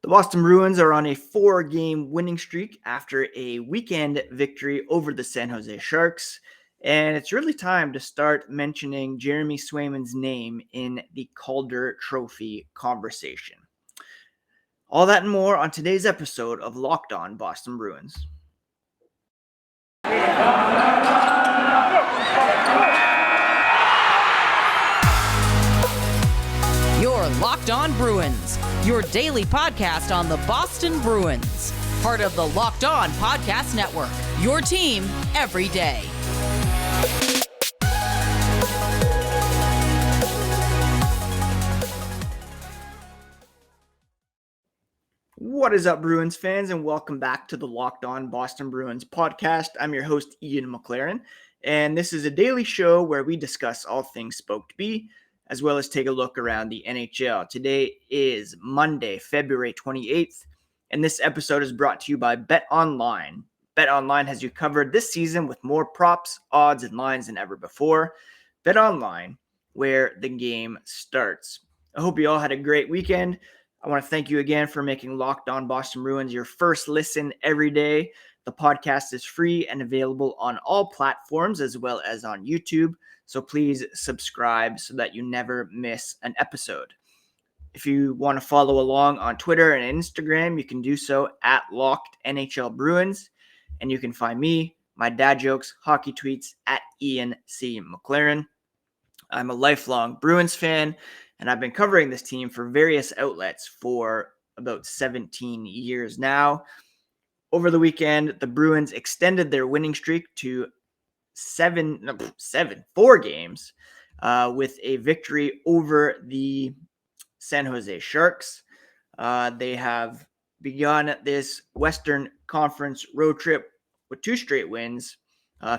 The Boston Bruins are on a 4-game winning streak after a weekend victory over the San Jose Sharks, and it's really time to start mentioning Jeremy Swayman's name in the Calder Trophy conversation. All that and more on today's episode of Locked On Boston Bruins. You're Locked On Bruins, your daily podcast on the Boston Bruins. Part of the Locked On Podcast Network, your team every day. What is up, Bruins fans, and welcome back to the Locked On Boston Bruins podcast. I'm your host, Ian McLaren, and this is a daily show where we discuss all things Spoke to Be, as well as take a look around the NHL. Today is Monday, February 28th, and this episode is brought to you by BetOnline. BetOnline has you covered this season with more props, odds, and lines than ever before. BetOnline, where the game starts. I hope you all had a great weekend. I want to thank you again for making Locked On Boston Bruins your first listen every day. The podcast is free and available on all platforms as well as on YouTube. So please subscribe so that you never miss an episode. If you want to follow along on Twitter and Instagram, you can do so at Locked NHL Bruins. And you can find me, my dad jokes, hockey tweets at Ian C. McLaren. I'm a lifelong Bruins fan, and I've been covering this team for various outlets for about 17 years now. Over the weekend, the Bruins extended their winning streak to 4 games with a victory over the San Jose Sharks. They have begun this Western Conference road trip with 2 straight wins,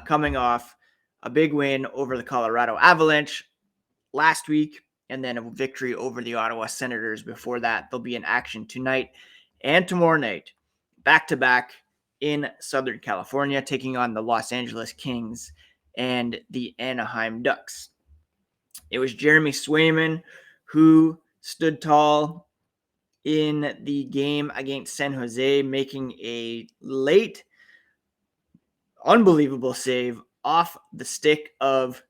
coming off a big win over the Colorado Avalanche last week, and then a victory over the Ottawa Senators before that. They'll be in action tonight and tomorrow night, back-to-back in Southern California, taking on the Los Angeles Kings and the Anaheim Ducks. It was Jeremy Swayman who stood tall in the game against San Jose, making a late, unbelievable save off the stick of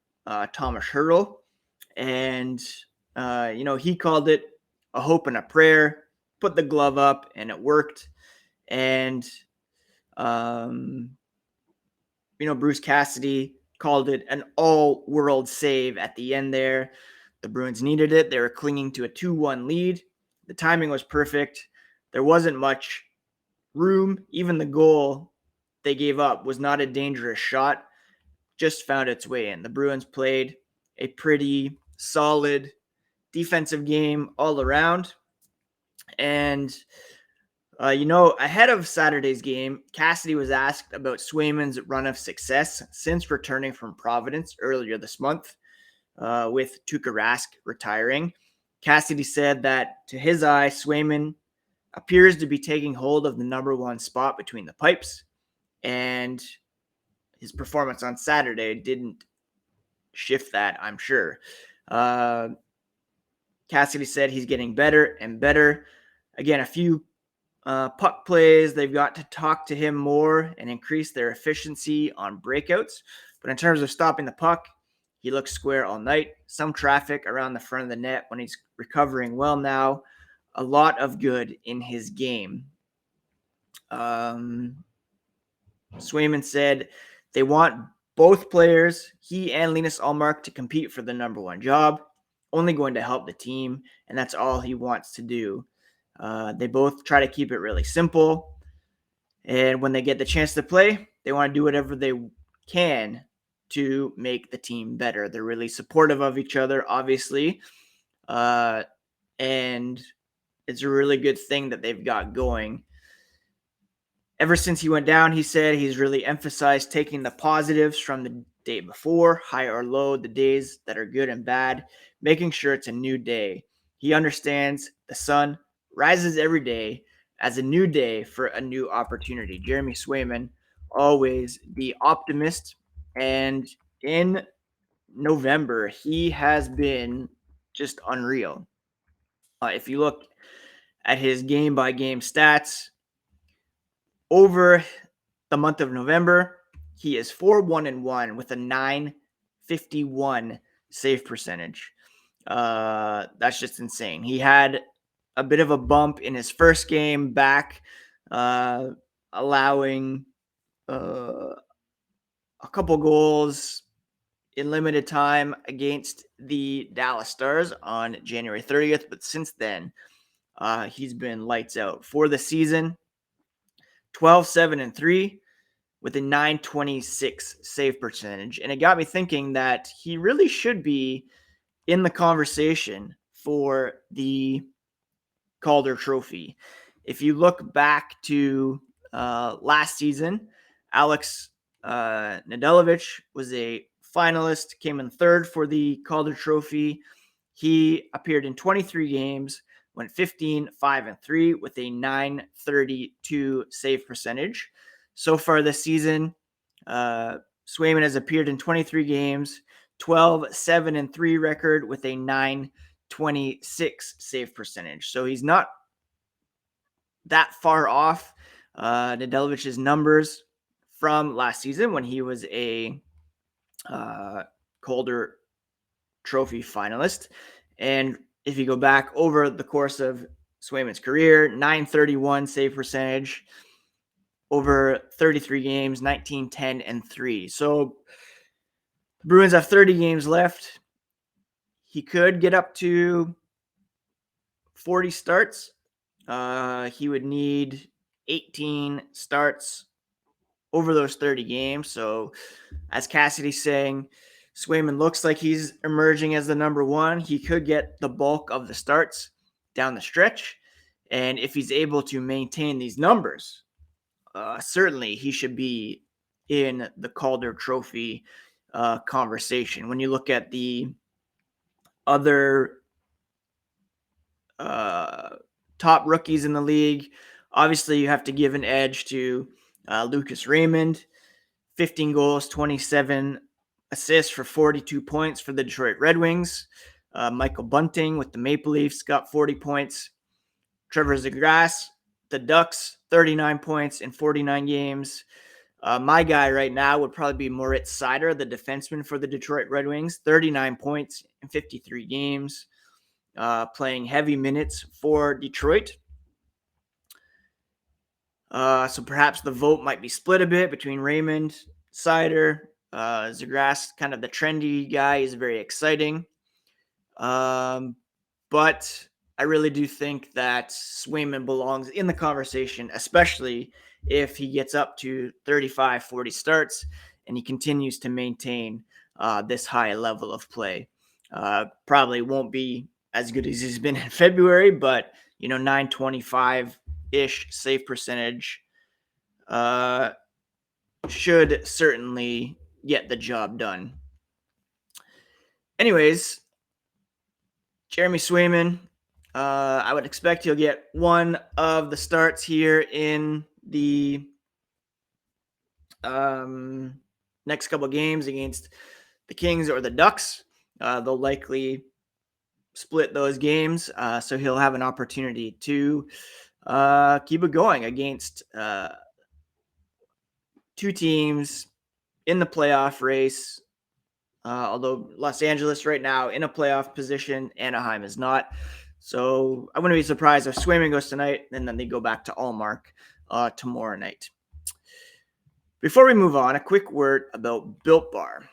Tomas Hertl. And, he called it a hope and a prayer, put the glove up, and it worked. And, Bruce Cassidy called it an all-world save at the end there. The Bruins needed it. They were clinging to a 2-1 lead. The timing was perfect. There wasn't much room. Even the goal they gave up was not a dangerous shot. Just found its way in. The Bruins played a pretty solid defensive game all around. And, ahead of Saturday's game, Cassidy was asked about Swayman's run of success since returning from Providence earlier this month, with Tuukka Rask retiring. Cassidy said that, to his eye, Swayman appears to be taking hold of the number one spot between the pipes, and his performance on Saturday didn't shift that, I'm sure. Cassidy said he's getting better and better. Again, a few puck plays. They've got to talk to him more and increase their efficiency on breakouts. But in terms of stopping the puck, he looks square all night. Some traffic around the front of the net when he's recovering well now. A lot of good in his game. Swayman said they want both players, he and Linus Ullmark, to compete for the number one job. Only going to help the team, and that's all he wants to do. They both try to keep it really simple, and when they get the chance to play, they want to do whatever they can to make the team better. They're really supportive of each other, obviously, and it's a really good thing that they've got going. Ever since he went down, he said he's really emphasized taking the positives from the day before, high or low, the days that are good and bad, making sure it's a new day. He understands the sun rises every day as a new day for a new opportunity. Jeremy Swayman, always the optimist, and in November, he has been just unreal. If you look at his game-by-game stats, over the month of November, he is 4-1-1 with a .951 save percentage. That's just insane. He had a bit of a bump in his first game back, allowing a couple goals in limited time against the Dallas Stars on January 30th. But since then, he's been lights out. For the season, 12-7-3 with a .926 save percentage. And it got me thinking that he really should be in the conversation for the Calder Trophy. If you look back to last season, Alex Nedeljkovic was a finalist, came in third for the Calder Trophy. He appeared in 23 games, went 15-5-3 with a .932 save percentage. So far this season, Swayman has appeared in 23 games, 12-7-3 record with a .926 save percentage. So he's not that far off Nedeljkovic's numbers from last season when he was a Calder Trophy finalist. And if you go back over the course of Swayman's career, .931 save percentage over 33 games, 19-10-3. So the Bruins have 30 games left. He could get up to 40 starts. He would need 18 starts over those 30 games. So as Cassidy's saying, Swayman looks like he's emerging as the number one. He could get the bulk of the starts down the stretch. And if he's able to maintain these numbers, certainly he should be in the Calder Trophy conversation. When you look at the other top rookies in the league, obviously you have to give an edge to Lucas Raymond, 15 goals, 27 assists for 42 points for the Detroit Red Wings. Michael Bunting with the Maple Leafs got 40 points. Trevor Zegras, the Ducks, 39 points in 49 games. My guy right now would probably be Moritz Seider, the defenseman for the Detroit Red Wings, 39 points in 53 games, playing heavy minutes for Detroit. So perhaps the vote might be split a bit between Raymond, Seider, Zegras, kind of the trendy guy. He's very exciting. But I really do think that Swayman belongs in the conversation, especially if he gets up to 35, 40 starts and he continues to maintain this high level of play. Probably won't be as good as he's been in February, but, .925-ish save percentage should certainly get the job done. Anyways, Jeremy Swayman, I would expect he'll get one of the starts here in the next couple games against the Kings or the Ducks. They'll likely split those games, so he'll have an opportunity to keep it going against two teams in the playoff race. Although Los Angeles right now in a playoff position, Anaheim is not. So I wouldn't be surprised if Swayman goes tonight and then they go back to Allmark tomorrow night. Before we move on, a quick word about Built Bar.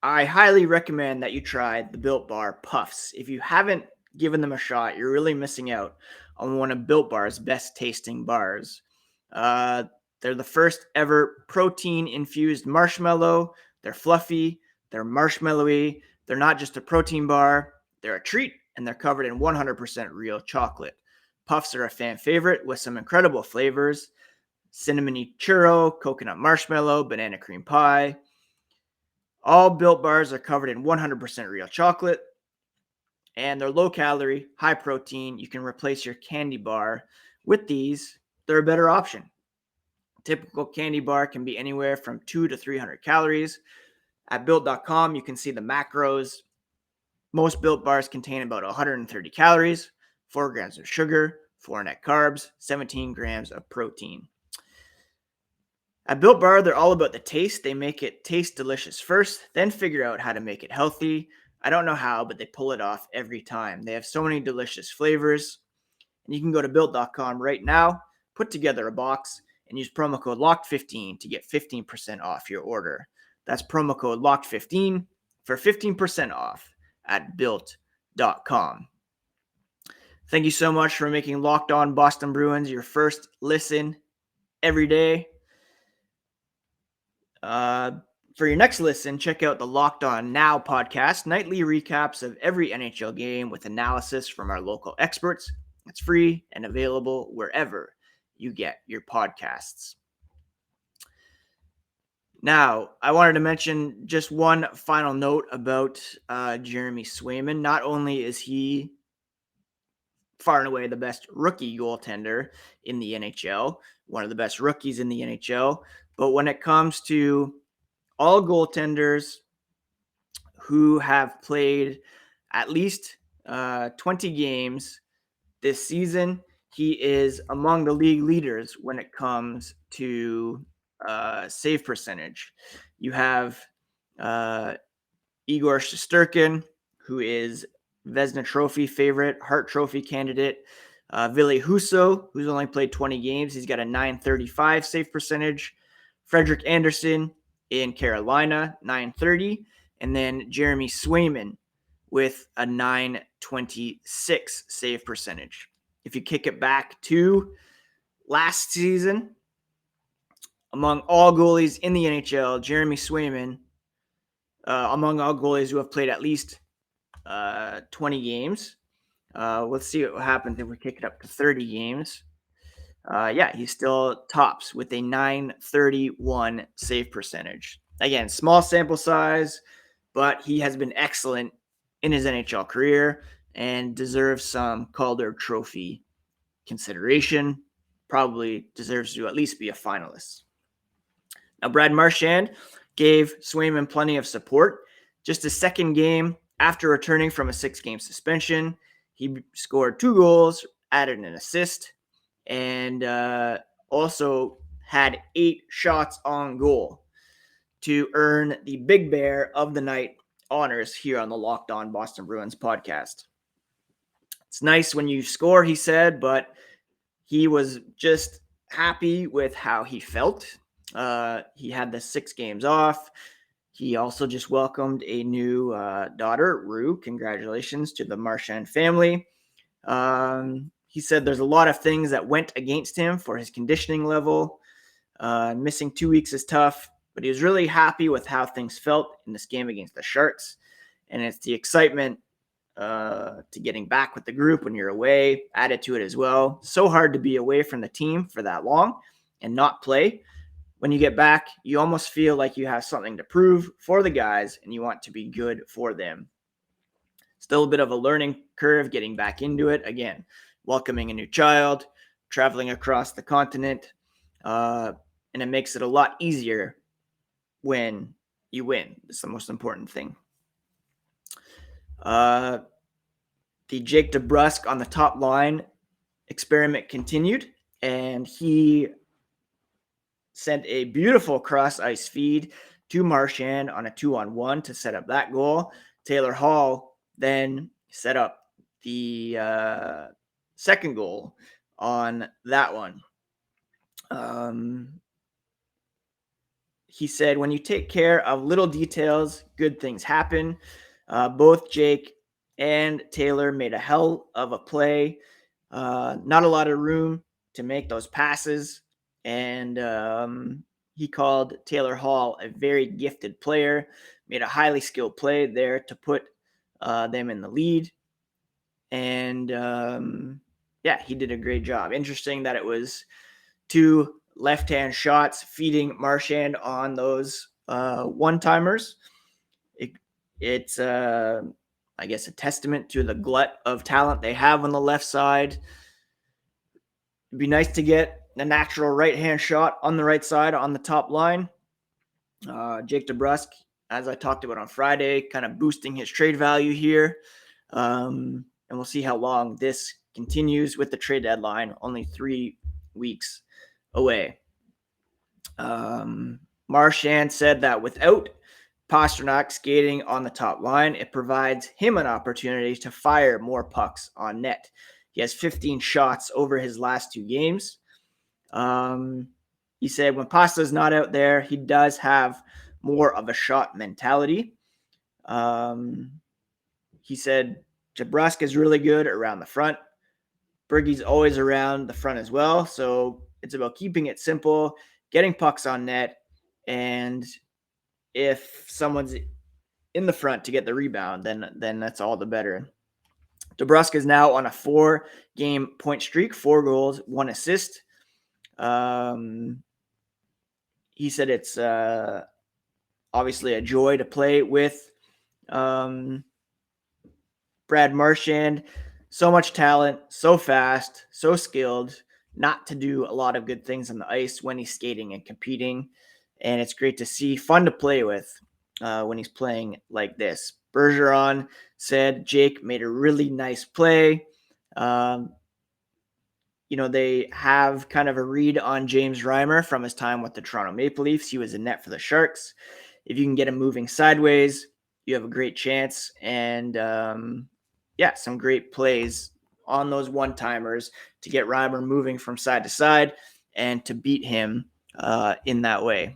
I highly recommend that you try the Built Bar Puffs. If you haven't given them a shot, you're really missing out on one of Built Bar's best tasting bars. They're the first ever protein-infused marshmallow. They're fluffy. They're marshmallowy. They're not just a protein bar. They're a treat, and they're covered in 100% real chocolate. Puffs are a fan favorite with some incredible flavors: cinnamony churro, coconut marshmallow, banana cream pie. All Built Bars are covered in 100% real chocolate, and they're low-calorie, high-protein. You can replace your candy bar with these. They're a better option. Typical candy bar can be anywhere from 200 to 300 calories. At Built.com, you can see the macros. Most Built Bars contain about 130 calories. 4 grams of sugar, 4 net carbs, 17 grams of protein. At Built Bar, they're all about the taste. They make it taste delicious first, then figure out how to make it healthy. I don't know how, but they pull it off every time. They have so many delicious flavors. And you can go to built.com right now, put together a box, and use promo code LOCKED15 to get 15% off your order. That's promo code LOCKED15 for 15% off at built.com. Thank you so much for making Locked On Boston Bruins your first listen every day. For your next listen, check out the Locked On Now podcast, nightly recaps of every NHL game with analysis from our local experts. It's free and available wherever you get your podcasts. Now, I wanted to mention just one final note about Jeremy Swayman. Not only is he far and away the best rookie goaltender in the NHL, one of the best rookies in the NHL, but when it comes to all goaltenders who have played at least 20 games this season, he is among the league leaders when it comes to save percentage. You have Igor Shesterkin, who is Vezina Trophy favorite, Hart Trophy candidate. Ville Husso, who's only played 20 games. He's got a .935 save percentage. Frederik Andersen in Carolina, .930. And then Jeremy Swayman with a .926 save percentage. If you kick it back to last season, among all goalies in the NHL, Jeremy Swayman, among all goalies who have played at least 20 games. Let's see what happens if we kick it up to 30 games. He still tops with a .931 save percentage. Again, small sample size, but he has been excellent in his NHL career and deserves some Calder Trophy consideration. Probably deserves to at least be a finalist. Now, Brad Marchand gave Swayman plenty of support. Just his second game after returning from a 6-game suspension, he scored 2 goals, added an assist, and also had 8 shots on goal to earn the Big Bear of the Night honors here on the Locked On Boston Bruins podcast. It's nice when you score, he said, but he was just happy with how he felt. He had the 6 games off. He also just welcomed a new daughter, Rue. Congratulations to the Marchand family. He said there's a lot of things that went against him for his conditioning level. Missing 2 weeks is tough, but he was really happy with how things felt in this game against the Sharks. And it's the excitement to getting back with the group when you're away, added to it as well. So hard to be away from the team for that long and not play. When you get back, you almost feel like you have something to prove for the guys and you want to be good for them. Still a bit of a learning curve getting back into it. Again, welcoming a new child, traveling across the continent, and it makes it a lot easier when you win. It's the most important thing. The Jake DeBrusk on the top line experiment continued, and he sent a beautiful cross-ice feed to Marchand on a 2-on-1 to set up that goal. Taylor Hall then set up the second goal on that one. He said, when you take care of little details, good things happen. Both Jake and Taylor made a hell of a play. Not a lot of room to make those passes. And he called Taylor Hall a very gifted player, made a highly skilled play there to put them in the lead. And he did a great job. Interesting that it was 2 left-hand shots feeding Marchand on those one-timers. It's I guess, a testament to the glut of talent they have on the left side. It'd be nice to get a natural right-hand shot on the right side on the top line. Jake DeBrusk, as I talked about on Friday, kind of boosting his trade value here. And we'll see how long this continues with the trade deadline only 3 weeks away. Marchand said that without Pastrnak skating on the top line, it provides him an opportunity to fire more pucks on net. He has 15 shots over his last 2 games. He said when Pasta's not out there, he does have more of a shot mentality. He said DeBrusk is really good around the front. Bergey's always around the front as well. So it's about keeping it simple, getting pucks on net, and if someone's in the front to get the rebound, then that's all the better. DeBrusk is now on a 4-game point streak, 4 goals, 1 assist. He said it's obviously a joy to play with Brad Marchand. So much talent, so fast, so skilled, not to do a lot of good things on the ice when he's skating and competing. And it's great to see, fun to play with when he's playing like this. Bergeron said Jake made a really nice play. They have kind of a read on James Reimer from his time with the Toronto Maple Leafs. He was a net for the Sharks. If you can get him moving sideways, you have a great chance. And some great plays on those one-timers to get Reimer moving from side to side and to beat him in that way.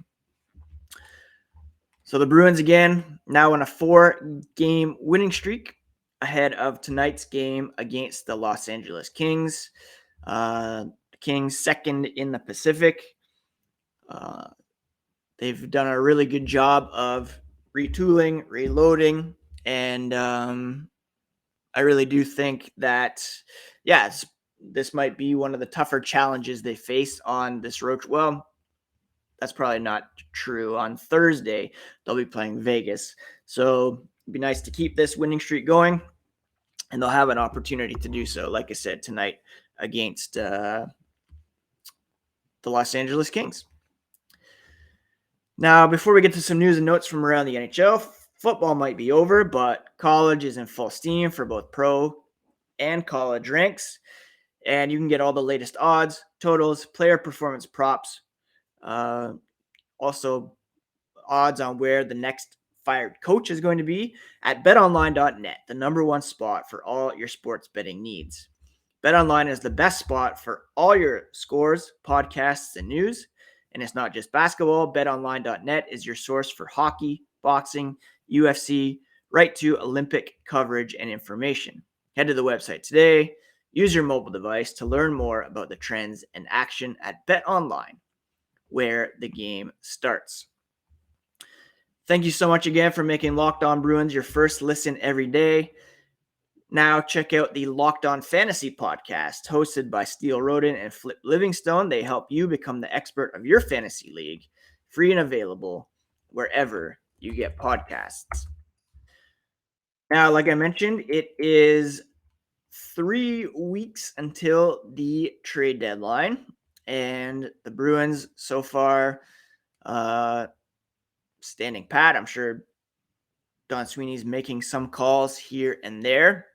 So the Bruins, again, now on a 4-game winning streak ahead of tonight's game against the Los Angeles Kings. Kings second in the Pacific. They've done a really good job of retooling, reloading, and I really do think that, this might be one of the tougher challenges they face on this road. Well, that's probably not true. On Thursday, they'll be playing Vegas. So it'd be nice to keep this winning streak going, and they'll have an opportunity to do so, like I said, tonight against the Los Angeles Kings. Now, before we get to some news and notes from around the NHL, football might be over, but college is in full steam for both pro and college ranks. And you can get all the latest odds, totals, player performance props, also odds on where the next fired coach is going to be at betonline.net, the number one spot for all your sports betting needs. BetOnline is the best spot for all your scores, podcasts, and news. And it's not just basketball. BetOnline.net is your source for hockey, boxing, UFC, right to Olympic coverage and information. Head to the website today. Use your mobile device to learn more about the trends and action at BetOnline, where the game starts. Thank you so much again for making Locked On Bruins your first listen every day. Now check out the Locked On Fantasy podcast, hosted by Steele Roden and Flip Livingstone. They help you become the expert of your fantasy league, free and available wherever you get podcasts. Now, like I mentioned, it is 3 weeks until the trade deadline, and the Bruins so far standing pat. I'm sure Don Sweeney's making some calls here and there,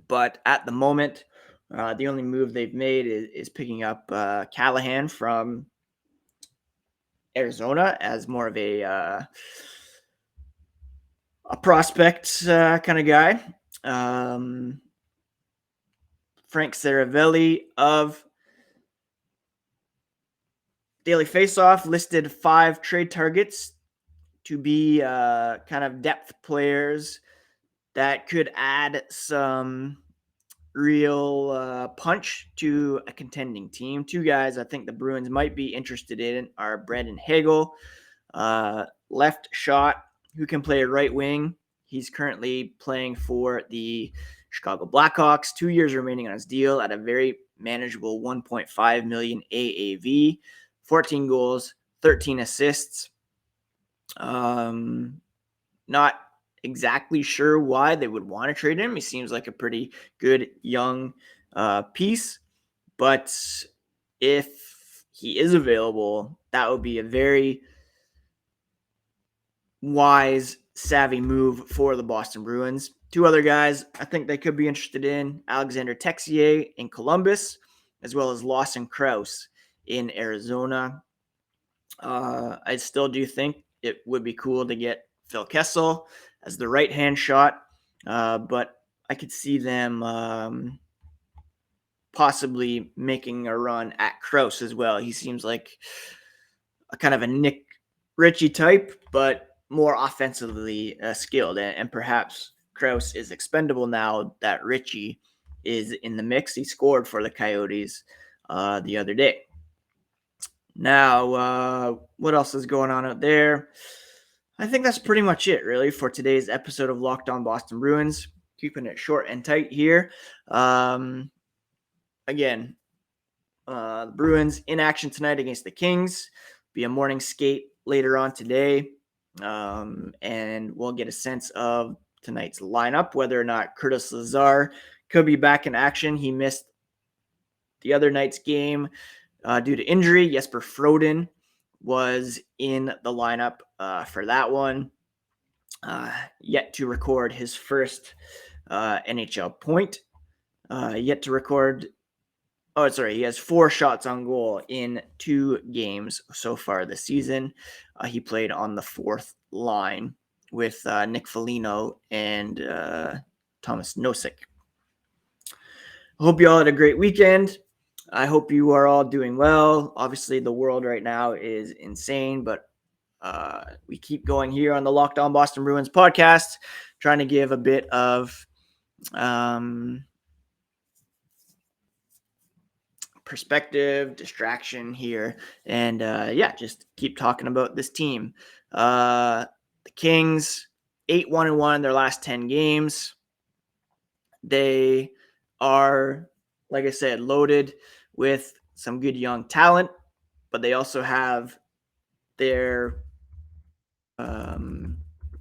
but at the moment, the only move they've made is picking up Callahan from Arizona as more of a prospect kind of guy. Frank Saravelli of Daily Faceoff listed 5 trade targets to be kind of depth players that could add some real punch to a contending team. 2 guys I think the Bruins might be interested in are Brandon Hagel, left shot, who can play right wing. He's currently playing for the Chicago Blackhawks, 2 years remaining on his deal at a very manageable $1.5 million AAV, 14 goals, 13 assists. Not exactly sure why they would want to trade him. He seems like a pretty good young piece, but if he is available, that would be a very wise, savvy move for the Boston Bruins. Two other guys I think they could be interested in: Alexander Texier in Columbus, as well as Lawson Krause in Arizona. I still do think it would be cool to get Phil Kessel as the right-hand shot, but I could see them possibly making a run at Krause as well. He seems like a kind of a Nick Ritchie type, but more offensively skilled, and perhaps Krause is expendable now that Ritchie is in the mix. He scored for the Coyotes the other day. Now, what else is going on out there? I think that's pretty much it, really, for today's episode of Locked On Boston Bruins. Keeping it short and tight here. Again, the Bruins in action tonight against the Kings. Be a morning skate later on today. And we'll get a sense of tonight's lineup, whether or not Curtis Lazar could be back in action. He missed the other night's game due to injury. Jesper Froden was in the lineup for that one. Yet to record his first NHL point. Yet to record. Oh, sorry. He has 4 shots on goal in 2 games so far this season. He played on the 4th line with Nick Foligno and Thomas Nosek. I hope you all had a great weekend. I hope you are all doing well. Obviously, the world right now is insane, but we keep going here on the Locked On Boston Bruins podcast, trying to give a bit of perspective, distraction here, and just keep talking about this team. The Kings, 8-1-1 in their last 10 games. They are, like I said, loaded with some good young talent, but they also have their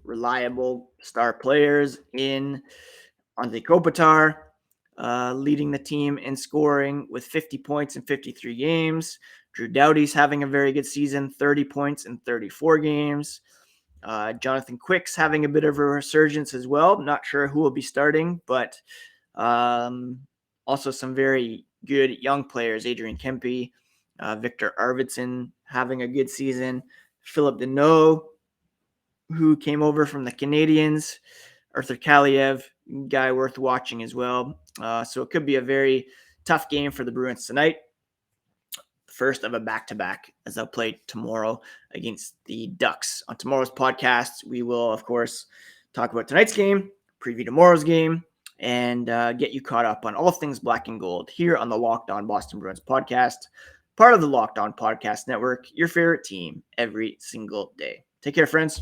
reliable star players in Anze Kopitar, leading the team in scoring with 50 points in 53 games. Drew Doughty's having a very good season, 30 points in 34 games. Jonathan Quick's having a bit of a resurgence as well. Not sure who will be starting, but also some very good young players. Adrian Kempe, Victor Arvidsson having a good season. Philip Deneau, who came over from the Canadiens. Arthur Kaliev, guy worth watching as well. So it could be a very tough game for the Bruins tonight. First of a back-to-back, as they'll play tomorrow against the Ducks. On tomorrow's podcast, we will, of course, talk about tonight's game, preview tomorrow's game, and get you caught up on all things black and gold here on the Locked On Boston Bruins podcast, part of the Locked On Podcast Network, your favorite team every single day. Take care, friends.